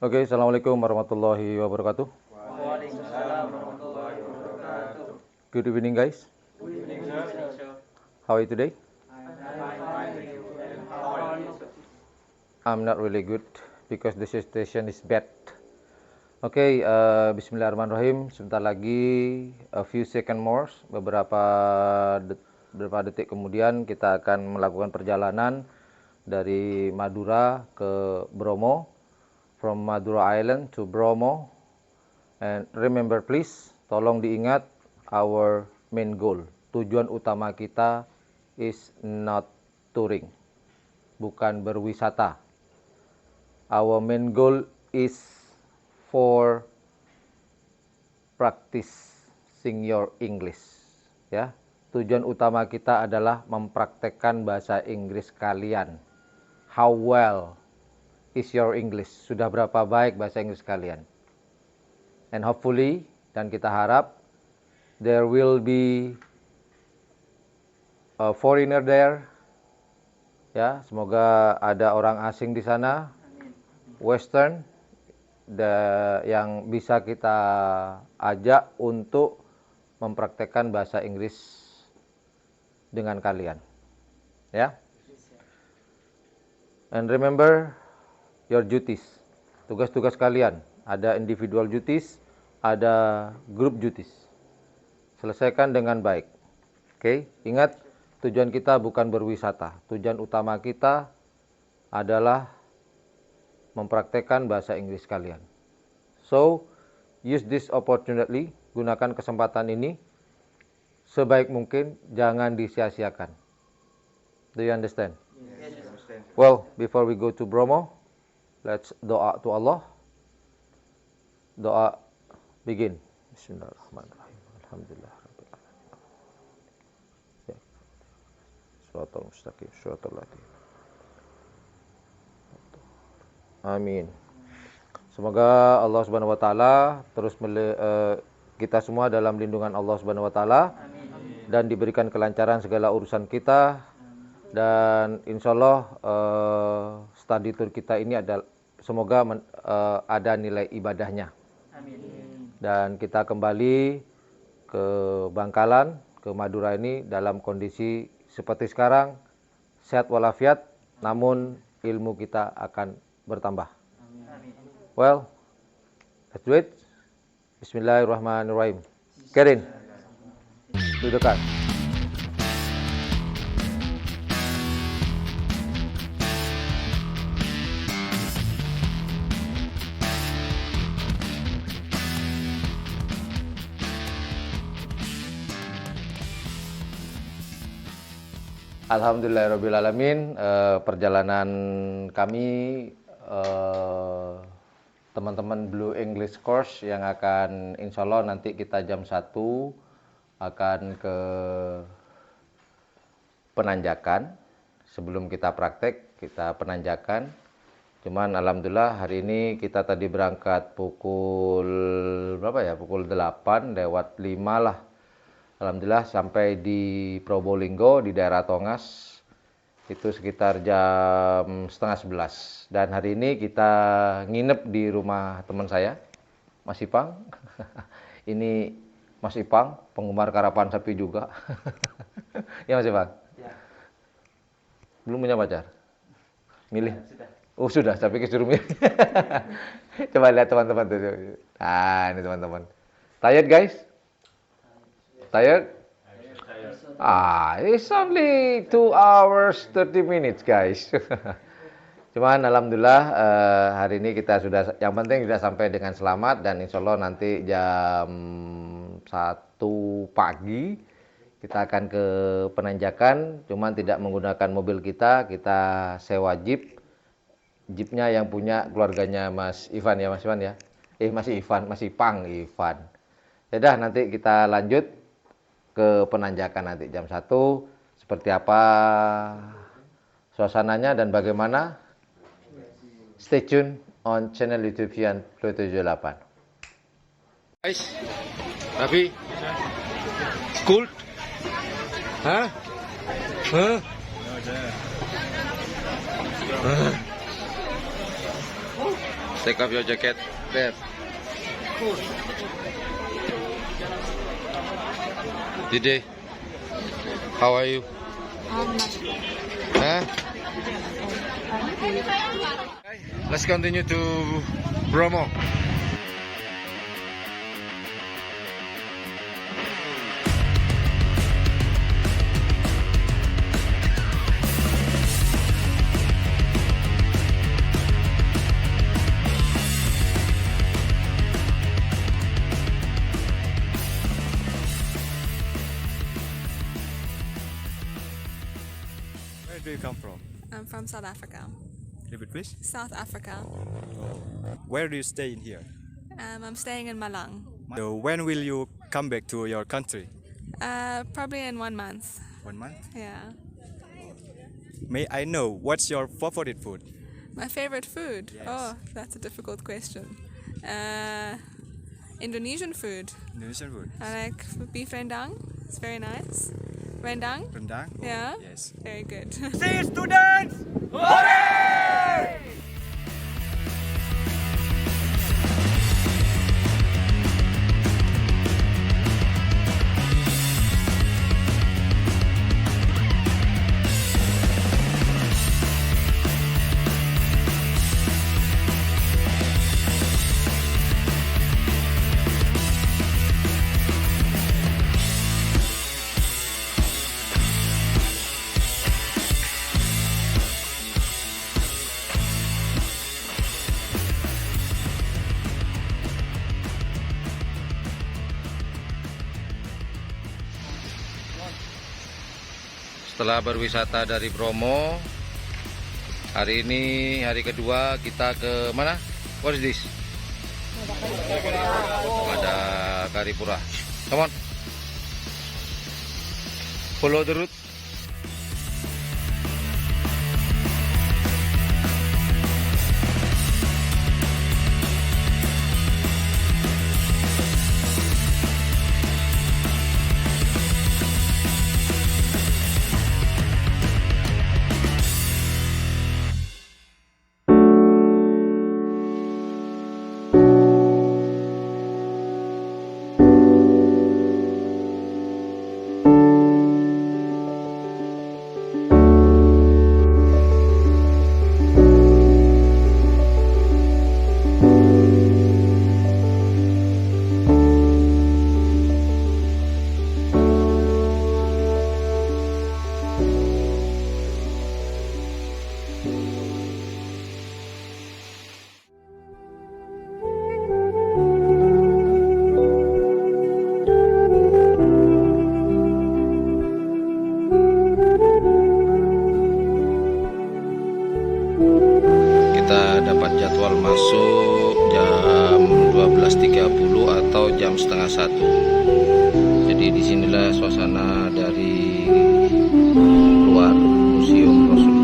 Oke, Assalamualaikum warahmatullahi wabarakatuh. Waalaikumsalam warahmatullahi wabarakatuh. Good evening, guys. Good evening, sir. How are you today? I'm fine, thank you. And how are you, sir? I'm not really good because the situation is bad. Oke, Bismillahirrahmanirrahim. Sebentar lagi, a few second more, beberapa detik kemudian kita akan melakukan perjalanan dari Madura ke Bromo, from Madura Island to Bromo. And remember please, tolong diingat our main goal. Tujuan utama kita is not touring, bukan berwisata. Our main goal is for practicing your English. Ya, tujuan utama kita adalah mempraktekkan bahasa Inggris kalian. How well is your English? Sudah berapa baik bahasa Inggris kalian? And hopefully, dan kita harap, there will be a foreigner there. Ya, semoga ada orang asing di sana, Western, yang bisa kita ajak untuk mempraktekkan bahasa Inggris dengan kalian. Ya. And remember your duties. Tugas-tugas kalian. Ada individual duties, ada group duties. Selesaikan dengan baik. Oke, ingat tujuan kita bukan berwisata. Tujuan utama kita adalah mempraktekkan bahasa Inggris kalian. So, use this opportunity, gunakan kesempatan ini sebaik mungkin, jangan disia-siakan. Do you understand? Yes, sir. Well, before we go to Bromo, let's doa to Allah. Doa begin. Bismillahirrahmanirrahim. Alhamdulillah. Shiratal mustaqim, shiratal ladzina. Amin. Semoga Allah Subhanahu wa taala terus kita semua dalam lindungan Allah Subhanahu wa taala dan diberikan kelancaran segala urusan kita, dan insyaallah study tour kita ini semoga ada nilai ibadahnya. Amin. Dan kita kembali ke Bangkalan, ke Madura ini dalam kondisi seperti sekarang, sehat walafiat, namun ilmu kita akan bertambah. Amin. Well, let's do it. Bismillahirrahmanirrahim. Kerin, dudukkan. Alhamdulillahirrabbilalamin. Perjalanan kami, teman-teman Blue English Course yang akan insya Allah nanti kita jam 1 akan ke penanjakan. Sebelum kita praktek, kita penanjakan. Cuman alhamdulillah hari ini kita tadi berangkat pukul berapa ya? Pukul 8 lewat 5 lah. Alhamdulillah sampai di Probolinggo di daerah Tongas itu sekitar jam setengah 11. Dan hari ini kita nginep di rumah teman saya, Mas Ipang. Ini Mas Ipang, penggemar karapan sapi juga. Ya Mas Ipang? Ya. Belum punya pacar? Milih? Sudah. Oh sudah, saya pikir suruh milih. Coba lihat teman-teman tuh. Nah ini teman-teman. Tired guys? Tired? It's only 2 hours 30 minutes guys. Cuman alhamdulillah hari ini kita sudah, yang penting sudah sampai dengan selamat, dan insya Allah nanti jam 1 pagi kita akan ke penanjakan. Cuman tidak menggunakan mobil kita sewa jeep. Jeepnya yang punya keluarganya Mas Ivan ya, Mas Ivan ya. Masih Ivan, Mas Ipang, Ivan. Yaudah nanti kita lanjut ke penanjakan nanti jam 1. Seperti apa suasananya dan bagaimana, stay tune on channel YouTube Vian 278. Guys, Rafi, school? Hah? Hah? Take off your jacket, babe. Dide, how are you? Huh? Let's continue to Bromo. Where do you come from? I'm from South Africa. Repeat, please. South Africa. Where do you stay in here? I'm staying in Malang. So when will you come back to your country? Probably in 1 month. 1 month? Yeah. May I know what's your favorite food? My favorite food? Yes. Oh, that's a difficult question. Indonesian food. Indonesian food. I like beef rendang. It's very nice. Rendang? Rendang? Oh, Yeah. Yes. Very good. See students! Setelah berwisata dari Bromo, hari ini hari kedua kita ke mana? What is this? Ada Karipura. Come on. Follow the route. Kita dapat jadwal masuk jam 12.30 atau jam setengah 1. Jadi disinilah suasana dari luar Museum Rasulullah.